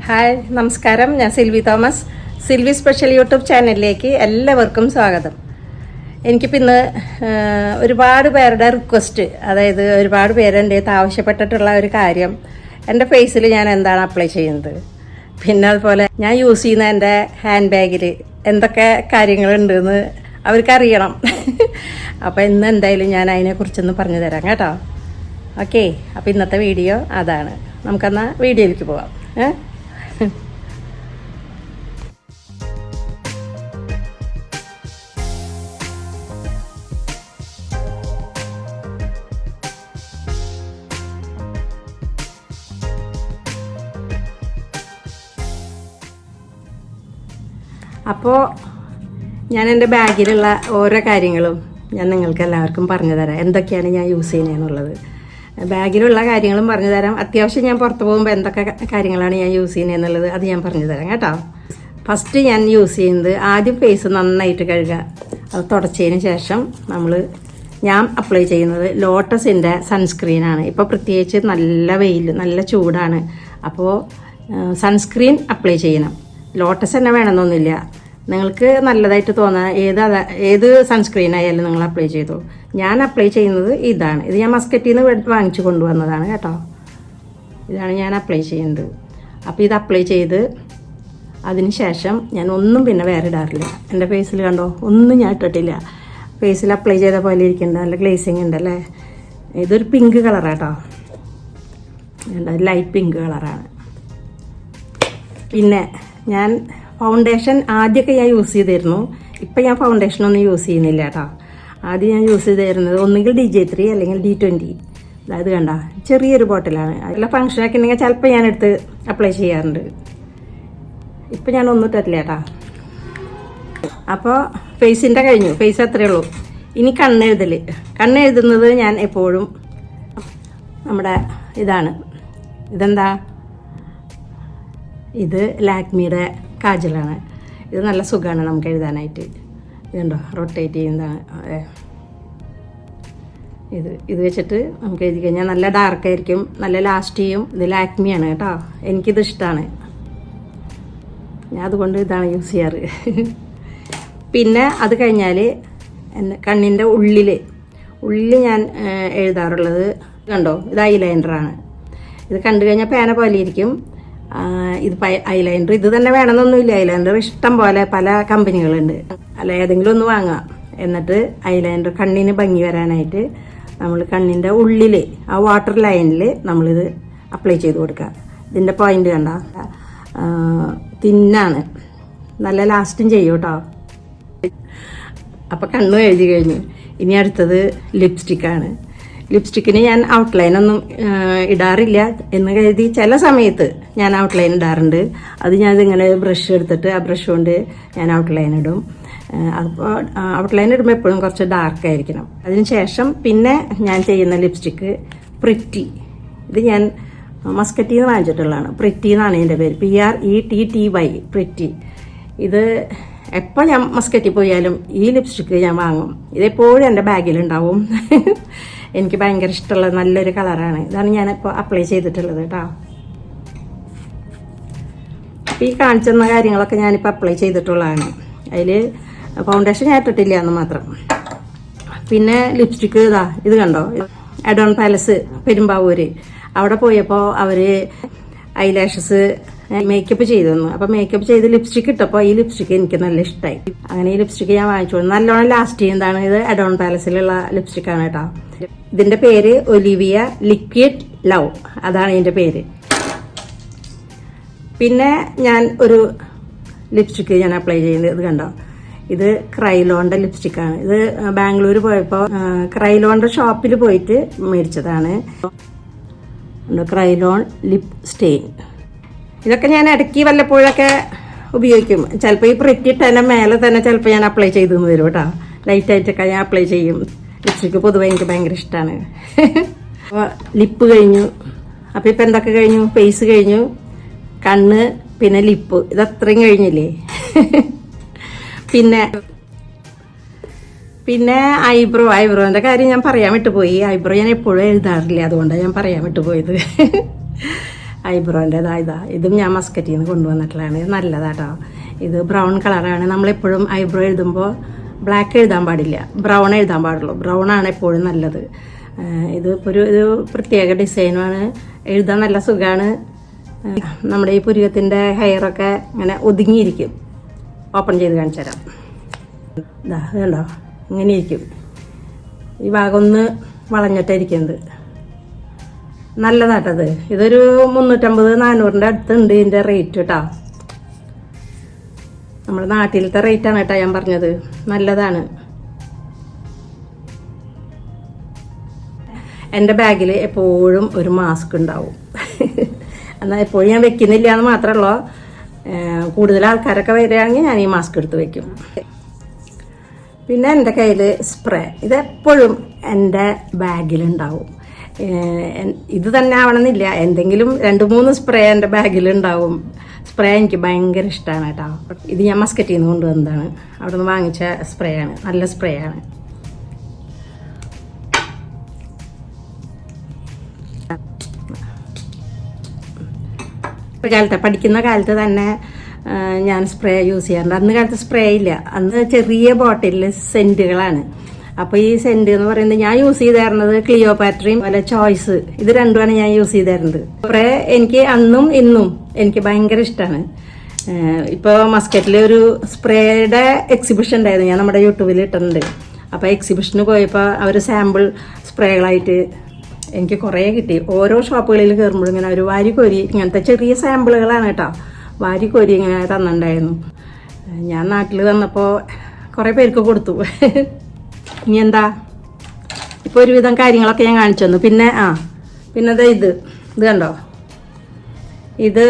Hi നമസ്കാരം. ഞാൻ Silvy Thomas. Silvy special YouTube ചാനലിലേക്ക് എല്ലാവർക്കും സ്വാഗതം. എനിക്കിപ്പോൾ ഇന്ന് ഒരുപാട് പേരുടെ റിക്വസ്റ്റ്, അതായത് ഒരുപാട് പേര് എൻ്റെ അടുത്ത് ആവശ്യപ്പെട്ടിട്ടുള്ള ഒരു കാര്യം, എൻ്റെ ഫേസിൽ ഞാൻ എന്താണ് അപ്ലൈ ചെയ്യുന്നത്, പിന്നെ അതുപോലെ ഞാൻ യൂസ് ചെയ്യുന്ന എൻ്റെ ഹാൻഡ് ബാഗിൽ എന്തൊക്കെ കാര്യങ്ങളുണ്ടെന്ന് അവർക്കറിയണം. അപ്പോൾ ഇന്ന് എന്തായാലും ഞാൻ അതിനെക്കുറിച്ചൊന്ന് പറഞ്ഞു തരാം കേട്ടോ. ഓക്കെ, അപ്പോൾ ഇന്നത്തെ വീഡിയോ അതാണ്. നമുക്കെന്നാൽ വീഡിയോയിലേക്ക് പോവാം. അപ്പോൾ ഞാൻ എൻ്റെ ബാഗിലുള്ള ഓരോ കാര്യങ്ങളും ഞാൻ നിങ്ങൾക്ക് എല്ലാവർക്കും പറഞ്ഞു തരാം, എന്തൊക്കെയാണ് ഞാൻ യൂസ് ചെയ്യുന്നതെന്നുള്ളത്. ബാഗിലുള്ള കാര്യങ്ങളും പറഞ്ഞു തരാം. അത്യാവശ്യം ഞാൻ പുറത്ത് പോകുമ്പോൾ എന്തൊക്കെ കാര്യങ്ങളാണ് ഞാൻ യൂസ് ചെയ്യുന്നതെന്നുള്ളത് അത് ഞാൻ പറഞ്ഞു തരാം കേട്ടോ. ഫസ്റ്റ് ഞാൻ യൂസ് ചെയ്യുന്നത്, ആദ്യം ഫേസ് നന്നായിട്ട് കഴുകുക. അത് തുടച്ചതിന് ശേഷം ഞാൻ അപ്ലൈ ചെയ്യുന്നത് ലോട്ടസിൻ്റെ സൺസ്ക്രീനാണ്. ഇപ്പോൾ പ്രത്യേകിച്ച് നല്ല വെയിൽ, നല്ല ചൂടാണ്. അപ്പോൾ സൺസ്ക്രീൻ അപ്ലൈ ചെയ്യണം. ലോട്ടസ് തന്നെ വേണമെന്നൊന്നുമില്ല, നിങ്ങൾക്ക് നല്ലതായിട്ട് തോന്നുന്ന ഏത് സൺസ്ക്രീൻ ആയാലും നിങ്ങൾ അപ്ലൈ ചെയ്തു. ഞാൻ അപ്ലൈ ചെയ്യുന്നത് ഇതാണ്. ഇത് ഞാൻ മസ്കറ്റിൽ നിന്ന് വാങ്ങിച്ചു കൊണ്ടുവന്നതാണ് കേട്ടോ. ഇതാണ് ഞാൻ അപ്ലൈ ചെയ്യുന്നത്. അപ്പോൾ ഇത് അപ്ലൈ ചെയ്ത് അതിന് ശേഷം ഞാൻ ഒന്നും പിന്നെ വേറെ ഇടാറില്ല. എൻ്റെ ഫേസിൽ കണ്ടോ, ഒന്നും ഞാൻ ഇട്ടിട്ടില്ല. ഫേസിൽ അപ്ലൈ ചെയ്ത പോലെ ഇരിക്കുന്നുണ്ട്, നല്ല ഗ്ലേസിങ് ഉണ്ടല്ലേ. ഇതൊരു പിങ്ക് കളറാട്ടോ, ലൈറ്റ് പിങ്ക് കളറാണ്. പിന്നെ ഞാൻ ഫൗണ്ടേഷൻ ആദ്യമൊക്കെ ഞാൻ യൂസ് ചെയ്തിരുന്നു. ഇപ്പം ഞാൻ ഫൗണ്ടേഷനൊന്നും യൂസ് ചെയ്യുന്നില്ല കേട്ടോ. ആദ്യം ഞാൻ യൂസ് ചെയ്തിരുന്നത് ഒന്നുകിൽ DJ3 അല്ലെങ്കിൽ D20. അതായത് കണ്ട ചെറിയൊരു ബോട്ടിലാണ്. അതിലെ ഫംഗ്ഷനൊക്കെ ഉണ്ടെങ്കിൽ ചിലപ്പോൾ ഞാൻ എടുത്ത് അപ്ലൈ ചെയ്യാറുണ്ട്. ഇപ്പം ഞാൻ ഒന്നും ഇട്ടിട്ടില്ല കേട്ടോ. അപ്പോൾ ഫേസിൻ്റെ കഴിഞ്ഞു. ഫേസ് അത്രയേ ഉള്ളൂ. ഇനി കണ്ണെഴുതുന്നത് ഞാൻ എപ്പോഴും നമ്മുടെ ഇതെന്താ, ഇത് ലാക്മിയുടെ കാജലാണ്. ഇത് നല്ല സുഖമാണ് നമുക്ക് എഴുതാനായിട്ട്. ഇതുണ്ടോ, റൊട്ടേറ്റ് ചെയ്യുന്നതാണ്. ഇത് വെച്ചിട്ട് നമുക്ക് എഴുതി കഴിഞ്ഞാൽ നല്ല ഡാർക്കായിരിക്കും, നല്ല ലാസ്റ്റ് ചെയ്യും. ഇത് ലാക്മിയാണ് കേട്ടോ. എനിക്കിത് ഇഷ്ടമാണ്, ഞാൻ അതുകൊണ്ട് ഇതാണ് യൂസ് ചെയ്യാറ്. പിന്നെ അത് കഴിഞ്ഞാൽ കണ്ണിൻ്റെ ഉള്ളിൽ ഞാൻ എഴുതാറുള്ളത് കണ്ടോ, ഇത് ഐലൈനറാണ്. ഇത് കണ്ടു കഴിഞ്ഞാൽ പേന പോലെ ഇരിക്കും. ഇത് ഐലൈനർ ഇത് തന്നെ വേണമെന്നൊന്നുമില്ല. ഐലൈനർ ഇഷ്ടം പോലെ പല കമ്പനികളുണ്ട്. അല്ല, ഏതെങ്കിലും ഒന്ന് വാങ്ങാം. എന്നിട്ട് ഐലൈനർ കണ്ണിന് ഭംഗി വരാനായിട്ട് നമ്മൾ കണ്ണിൻ്റെ ഉള്ളിൽ ആ വാട്ടർ ലൈനിൽ നമ്മളിത് അപ്ലൈ ചെയ്ത് കൊടുക്കുക. ഇതിൻ്റെ പോയിന്റ് കണ്ട തിന്നാണ്, നല്ല ലാസ്റ്റും ചെയ്യും കേട്ടോ. അപ്പോൾ കണ്ണും എഴുതി കഴിഞ്ഞു. ഇനി അടുത്തത് ലിപ്സ്റ്റിക്കാണ്. ലിപ്സ്റ്റിക്കിന് ഞാൻ ഔട്ട്ലൈനൊന്നും ഇടാറില്ല എന്ന് കരുതി ചില സമയത്ത് ഞാൻ ഔട്ട്ലൈൻ ഇടാറുണ്ട്. അത് ഞാനിങ്ങനെ ബ്രഷ് എടുത്തിട്ട് ആ ബ്രഷ് കൊണ്ട് ഞാൻ ഔട്ട്ലൈൻ ഇടും. അപ്പോൾ ഔട്ട്ലൈൻ ഇടുമ്പോൾ എപ്പോഴും കുറച്ച് ഡാർക്കായിരിക്കണം. അതിന് ശേഷം പിന്നെ ഞാൻ ചെയ്യുന്ന ലിപ്സ്റ്റിക്ക് പ്രിറ്റി. ഇത് ഞാൻ മസ്കറ്റിൽ നിന്ന് വാങ്ങിച്ചിട്ടുള്ളതാണ്. പ്രിറ്റി എന്നാണ് ഇതിൻ്റെ പേര്, PRETTY പ്രിറ്റി. ഇത് എപ്പോൾ ഞാൻ മസ്കറ്റിൽ പോയാലും ഈ ലിപ്സ്റ്റിക്ക് ഞാൻ വാങ്ങും. ഇതെപ്പോഴും എൻ്റെ ബാഗിലുണ്ടാവും. എനിക്ക് ഭയങ്കര ഇഷ്ടമുള്ള നല്ലൊരു കളറാണ്. ഇതാണ് ഞാനിപ്പോൾ അപ്ലൈ ചെയ്തിട്ടുള്ളത് കേട്ടോ. ഈ കാണിച്ചെന്ന കാര്യങ്ങളൊക്കെ ഞാനിപ്പോൾ അപ്ലൈ ചെയ്തിട്ടുള്ളതാണ്. അതിൽ ഫൗണ്ടേഷൻ ഞാൻ ഇട്ടിട്ടില്ല എന്ന് മാത്രം. പിന്നെ ലിപ്സ്റ്റിക്ക് ഇത് കണ്ടോ, എഡോൺ പാലസ് പെരുമ്പാവൂർ. അവിടെ പോയപ്പോൾ അവർ ഐലാഷസ് മേക്കപ്പ് ചെയ്തു തന്നു. അപ്പോൾ മേക്കപ്പ് ചെയ്ത് ലിപ്സ്റ്റിക്ക് ഇട്ടപ്പോൾ ഈ ലിപ്സ്റ്റിക്ക് എനിക്ക് നല്ല ഇഷ്ടമായി. അങ്ങനെ ഈ ലിപ്സ്റ്റിക്ക് ഞാൻ വാങ്ങിച്ചു. നല്ലോണം ലാസ്റ്റ് ചെയ്യുന്നതാണ്. ഇത് എഡോൺ പാലസിലുള്ള ലിപ്സ്റ്റിക്കാണ് കേട്ടോ. ഇതിന്റെ പേര് ഒലിവിയ ലിക്വിഡ് ലവ്, അതാണ് ഇതിന്റെ പേര്. പിന്നെ ഞാൻ ഒരു ലിപ്സ്റ്റിക്ക് ഞാൻ അപ്ലൈ ചെയ്യുന്നത് ഇത് കണ്ടോ, ഇത് ക്രൈലോണിന്റെ ലിപ്സ്റ്റിക്കാണ്. ഇത് ബാംഗ്ലൂർ പോയപ്പോൾ ക്രൈലോണിന്റെ ഷോപ്പിൽ പോയിട്ട് മേടിച്ചതാണ്. Krylon lip stain. ഇതൊക്കെ ഞാൻ ഇടയ്ക്ക് വല്ലപ്പോഴൊക്കെ ഉപയോഗിക്കും. ചിലപ്പോൾ ഈ പ്രിറ്റി തന്നെ മേലെ തന്നെ ചിലപ്പോൾ ഞാൻ അപ്ലൈ ചെയ്തു തരും കേട്ടോ. ലൈറ്റായിട്ടൊക്കെ ഞാൻ അപ്ലൈ ചെയ്യും. ലിപ്സ്റ്റിക്ക് പൊതുവെ എനിക്ക് ഭയങ്കര ഇഷ്ടമാണ്. അപ്പോൾ ലിപ്പ് കഴിഞ്ഞു. അപ്പോൾ ഇപ്പം എന്തൊക്കെ കഴിഞ്ഞു, ഫേസ് കഴിഞ്ഞു, കണ്ണ്, പിന്നെ ലിപ്പ്, ഇതത്രയും കഴിഞ്ഞില്ലേ. പിന്നെ ഐബ്രോന്റെ കാര്യം ഞാൻ പറയാൻ വിട്ടുപോയി. ഐബ്രോ ഞാൻ എപ്പോഴും എഴുതാറില്ല, അതുകൊണ്ടാണ് ഞാൻ പറയാൻ വിട്ടുപോയത്. ഐബ്രോൻ്റെതാ ഇതും ഞാൻ മസ്കറ്റിൽ നിന്ന് കൊണ്ടുവന്നിട്ടുള്ളതാണ്. ഇത് നല്ലതാട്ടോ. ഇത് ബ്രൗൺ കളറാണ്. നമ്മളെപ്പോഴും ഐബ്രോ എഴുതുമ്പോൾ ബ്ലാക്ക് എഴുതാൻ പാടില്ല, ബ്രൗൺ എഴുതാൻ പാടുള്ളൂ. ബ്രൗൺ ആണ് എപ്പോഴും നല്ലത്. ഇത് ഒരു പ്രത്യേക ഡിസൈനുമാണ്, എഴുതാൻ നല്ല സുഖമാണ്. നമ്മുടെ ഈ പുരുകത്തിൻ്റെ ഹെയറൊക്കെ ഇങ്ങനെ ഒതുങ്ങിയിരിക്കും. ഓപ്പൺ ചെയ്ത് കാണിച്ചു തരാം. ഇതാ കണ്ടോ, ഇങ്ങനെ ഇരിക്കും. ഈ ഭാഗം ഒന്ന് വളഞ്ഞിട്ടായിരിക്കുന്നത്. നല്ലതാട്ടത്. ഇതൊരു 350-400 അടുത്തുണ്ട് ഇതിൻ്റെ റേറ്റ് കേട്ടോ. നമ്മുടെ നാട്ടിലത്തെ റേറ്റാണ് കേട്ടോ ഞാൻ പറഞ്ഞത്. നല്ലതാണ്. എൻ്റെ ബാഗിൽ എപ്പോഴും ഒരു മാസ്ക് ഉണ്ടാവും. എന്നാൽ എപ്പോഴും ഞാൻ വെക്കുന്നില്ല എന്ന് മാത്രമല്ലോ, കൂടുതൽ ആൾക്കാരൊക്കെ വരികയാണെങ്കിൽ ഞാൻ ഈ മാസ്ക് എടുത്ത് വെക്കും. പിന്നെ എൻ്റെ കയ്യിൽ സ്പ്രേ, ഇതെപ്പോഴും എൻ്റെ ബാഗിലുണ്ടാവും. ഇത് തന്നെ ആവണമെന്നില്ല, എന്തെങ്കിലും 2-3 സ്പ്രേ എൻ്റെ ബാഗിലുണ്ടാവും. സ്പ്രേ എനിക്ക് ഭയങ്കര ഇഷ്ടമാണ് കേട്ടോ. ഇത് ഞാൻ മസ്കറ്റിൽ നിന്ന് കൊണ്ടുവന്നതാണ്, അവിടെ നിന്ന് വാങ്ങിച്ച സ്പ്രേ ആണ്. നല്ല സ്പ്രേ ആണ്. പഠിക്കുന്ന കാലത്ത് തന്നെ ഞാൻ സ്പ്രേ യൂസ് ചെയ്യാറുണ്ട്. അന്ന് കാലത്ത് സ്പ്രേ ഇല്ല, അന്ന് ചെറിയ ബോട്ടിലിൽ സെൻറ്റുകളാണ്. അപ്പോൾ ഈ സെൻറ്റ് എന്ന് പറയുന്നത് ഞാൻ യൂസ് ചെയ്തിരുന്നത് ക്ലിയോപാട്രയും അല്ല ചോയ്സ്, ഇത് രണ്ടുമാണ് ഞാൻ യൂസ് ചെയ്തിരുന്നത്. സ്പ്രേ എനിക്ക് അന്നും ഇന്നും എനിക്ക് ഭയങ്കര ഇഷ്ടമാണ്. ഇപ്പോൾ മസ്കറ്റിൽ ഒരു സ്പ്രേയുടെ എക്സിബിഷൻ ഉണ്ടായിരുന്നു, ഞാൻ നമ്മുടെ യൂട്യൂബിൽ ഇട്ടിട്ടുണ്ട്. അപ്പോൾ എക്സിബിഷന് പോയപ്പോൾ അവർ സാമ്പിൾ സ്പ്രേകളായിട്ട് എനിക്ക് കുറേ കിട്ടി. ഓരോ ഷോപ്പുകളിൽ കയറുമ്പോഴും ഇങ്ങനെ ഒരു വാരിക്കോരി, ഇങ്ങനത്തെ ചെറിയ സാമ്പിളുകളാണ് കേട്ടോ, വാരിക്കോരി ഇങ്ങനെ തന്നിട്ടുണ്ടായിരുന്നു. ഞാൻ നാട്ടിൽ വന്നപ്പോൾ കുറേ പേർക്ക് കൊടുത്തു. ഇനി എന്താ, ഇപ്പോൾ ഒരുവിധം കാര്യങ്ങളൊക്കെ ഞാൻ കാണിച്ചു തന്നു. പിന്നെ ഇത് കണ്ടോ, ഇത്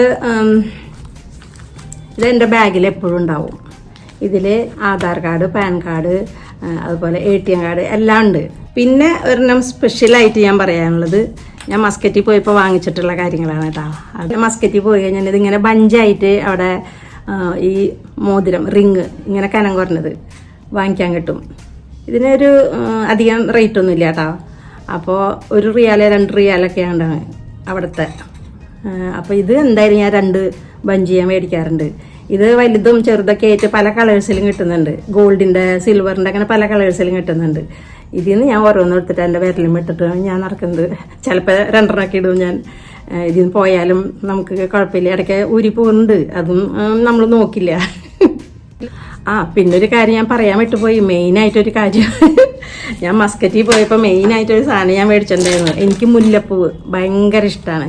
എൻ്റെ ബാഗിൽ എപ്പോഴും ഉണ്ടാവും. ഇതിൽ ആധാർ കാർഡ്, പാൻ കാർഡ്, അതുപോലെ ATM കാർഡ് എല്ലാം ഉണ്ട്. പിന്നെ ഒരെണ്ണം സ്പെഷ്യലായിട്ട് ഞാൻ പറയാനുള്ളത്, ഞാൻ മസ്കറ്റിൽ പോയപ്പോൾ വാങ്ങിച്ചിട്ടുള്ള കാര്യങ്ങളാണ് കേട്ടോ. അത് മസ്കറ്റിൽ പോയി കഴിഞ്ഞാൽ ഇതിങ്ങനെ ബഞ്ചായിട്ട് അവിടെ ഈ മോതിരം, റിങ് ഇങ്ങനെ കനം കുറഞ്ഞത് വാങ്ങിക്കാൻ കിട്ടും. ഇതിനൊരു അധികം റേറ്റ് ഒന്നും ഇല്ല കേട്ടോ. അപ്പോൾ 1 റിയാൽ 2 റിയാലൊക്കെയാണ് അവിടുത്തെ. അപ്പോൾ ഇത് എന്തായാലും ഞാൻ 2 ബഞ്ച് ഞാൻ മേടിക്കാറുണ്ട്. ഇത് വലുതും ചെറുതൊക്കെ ആയിട്ട് പല കളേഴ്സിലും കിട്ടുന്നുണ്ട്. ഗോൾഡിൻ്റെ, സിൽവറിൻ്റെ, അങ്ങനെ പല കളേഴ്സിലും കിട്ടുന്നുണ്ട്. ഇതിൽ നിന്ന് ഞാൻ ഓരോന്നും എടുത്തിട്ട് എൻ്റെ വിരലും ഇട്ടിട്ട് ഞാൻ നടക്കുന്നത്. ചിലപ്പോൾ 2 ഇടും ഞാൻ. ഇതിൽ നിന്ന് പോയാലും നമുക്ക് കുഴപ്പമില്ല, ഇടയ്ക്ക് ഊരി പോകുന്നുണ്ട്, അതും നമ്മൾ നോക്കില്ല. പിന്നെ ഒരു കാര്യം ഞാൻ പറയാൻ വിട്ടുപോയി, മെയിനായിട്ടൊരു കാര്യം. ഞാൻ മസ്കറ്റിൽ പോയപ്പോൾ മെയിനായിട്ടൊരു സാധനം ഞാൻ മേടിച്ചിട്ടുണ്ടായിരുന്നു. എനിക്ക് മുല്ലപ്പൂവ് ഭയങ്കര ഇഷ്ടമാണ്.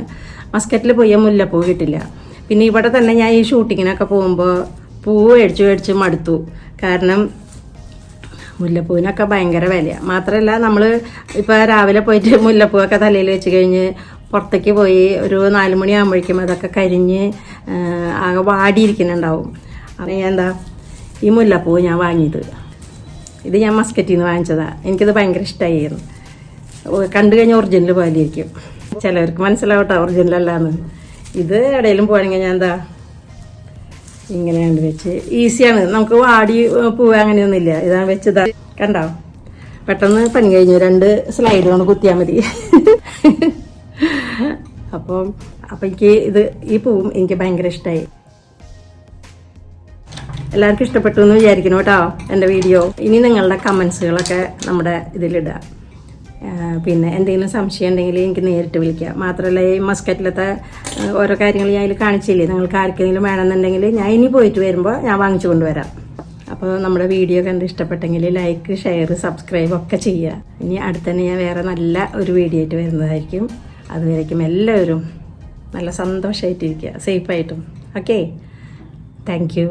മസ്കറ്റിൽ പോയാൽ മുല്ലപ്പൂവ് കിട്ടില്ല. പിന്നെ ഇവിടെ തന്നെ ഞാൻ ഈ ഷൂട്ടിങ്ങിനൊക്കെ പോകുമ്പോൾ പൂവ് മേടിച്ച് മടുത്തു. കാരണം മുല്ലപ്പൂവിനൊക്കെ ഭയങ്കര വിലയാണ്. മാത്രമല്ല നമ്മൾ ഇപ്പോൾ രാവിലെ പോയിട്ട് മുല്ലപ്പൂവൊക്കെ തലയിൽ വെച്ച് കഴിഞ്ഞ് പുറത്തേക്ക് പോയി ഒരു 4 മണിയാകുമ്പോഴേക്കും അതൊക്കെ കരിഞ്ഞ് ആകെ വാടിയിരിക്കുന്നുണ്ടാവും. അപ്പം ഞാൻ ഈ മുല്ലപ്പൂവ് ഞാൻ വാങ്ങിയത്, ഇത് ഞാൻ മസ്കറ്റിൽ നിന്ന് വാങ്ങിച്ചതാണ്. എനിക്കത് ഭയങ്കര ഇഷ്ടമായിരുന്നു. കണ്ടു കഴിഞ്ഞാൽ ഒറിജിനൽ പോലെ ഇരിക്കും. ചിലവർക്ക് മനസ്സിലാവട്ടെ ഒറിജിനലല്ലാന്ന്. ഇത് എവിടെയെങ്കിലും പോകണമെങ്കിൽ ഞാൻ ഇങ്ങനെയാണ് വെച്ച്, ഈസിയാണ്. നമുക്ക് വാടി പൂവ് അങ്ങനെയൊന്നുമില്ല. ഇതാണ് വെച്ചതാ, കണ്ടോ, പെട്ടെന്ന് പണി കഴിഞ്ഞു. 2 സ്ലൈഡ് കൊണ്ട് കുത്തിയാൽ മതി. അപ്പം എനിക്ക് ഈ പൂവും എനിക്ക് ഭയങ്കര ഇഷ്ടമായി. എല്ലാവർക്കും ഇഷ്ടപ്പെട്ടു എന്ന് വിചാരിക്കുന്നു കേട്ടോ എൻ്റെ വീഡിയോ. ഇനി നിങ്ങളുടെ കമൻസുകളൊക്കെ നമ്മുടെ ഇതിലിടുക. പിന്നെ എന്തെങ്കിലും സംശയം ഉണ്ടെങ്കിൽ എനിക്ക് നേരിട്ട് വിളിക്കുക. മാത്രമല്ല ഈ മസ്കറ്റിലത്തെ ഓരോ കാര്യങ്ങൾ ഞാൻ അതിൽ കാണിച്ചില്ലേ, നിങ്ങൾക്ക് ആർക്കെങ്കിലും വേണമെന്നുണ്ടെങ്കിൽ ഞാൻ ഇനി പോയിട്ട് വരുമ്പോൾ ഞാൻ വാങ്ങിച്ചു കൊണ്ടുവരാം. അപ്പോൾ നമ്മുടെ വീഡിയോ കണ്ട് ഇഷ്ടപ്പെട്ടെങ്കിൽ ലൈക്ക്, ഷെയർ, സബ്സ്ക്രൈബ് ഒക്കെ ചെയ്യുക. ഇനി അടുത്തന്നെ ഞാൻ വേറെ നല്ല ഒരു വീഡിയോ ആയിട്ട് വരുന്നതായിരിക്കും. അതുവരേക്കും എല്ലാവരും നല്ല സന്തോഷമായിട്ടിരിക്കുക, സേഫായിട്ടും. Okay, thank U.